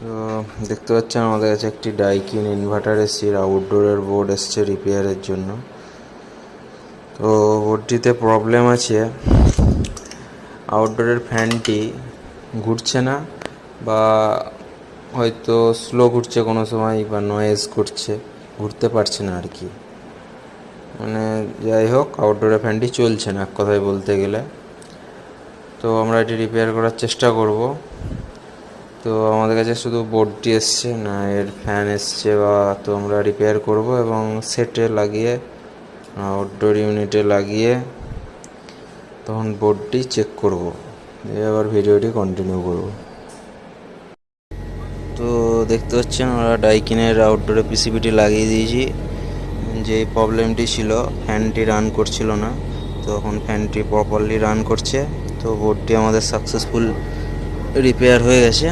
তো দেখতে পাচ্ছেন আমাদের কাছে একটি ডাইকিন ইনভার্টার এসছে, আউটডোরের বোর্ড এসছে রিপেয়ারের জন্য। তো বোর্ডটিতে প্রবলেম আছে, আউটডোরের ফ্যানটি ঘুরছে না, বা হয়তো স্লো ঘুরছে কোনো সময়, বা নয়েজ করছে, ঘুরতে পারছে না আর কি। মানে যাই হোক, আউটডোরের ফ্যানটি চলছে না এক কথায় বলতে গেলে। তো আমরা এটি রিপেয়ার করার চেষ্টা করব। তো আমাদের কাছে শুধু বোর্ডটি এসছে না, এর ফ্যান এসছে, বা তো আমরা রিপেয়ার করব এবং সেটে লাগিয়ে আউটডোর ইউনিটে লাগিয়ে তখন বোর্ডটি চেক করব, আবার ভিডিওটি কন্টিনিউ করব। তো দেখতে পাচ্ছেন আমরা ডাইকিনের আউটডোরে পিসিবিটি লাগিয়ে দিয়েছি। যে প্রবলেমটি ছিল, ফ্যানটি রান করছিল না, তো এখন ফ্যানটি প্রপারলি রান করছে। তো বোর্ডটি আমাদের সাকসেসফুল রিপেয়ার হয়ে গেছে।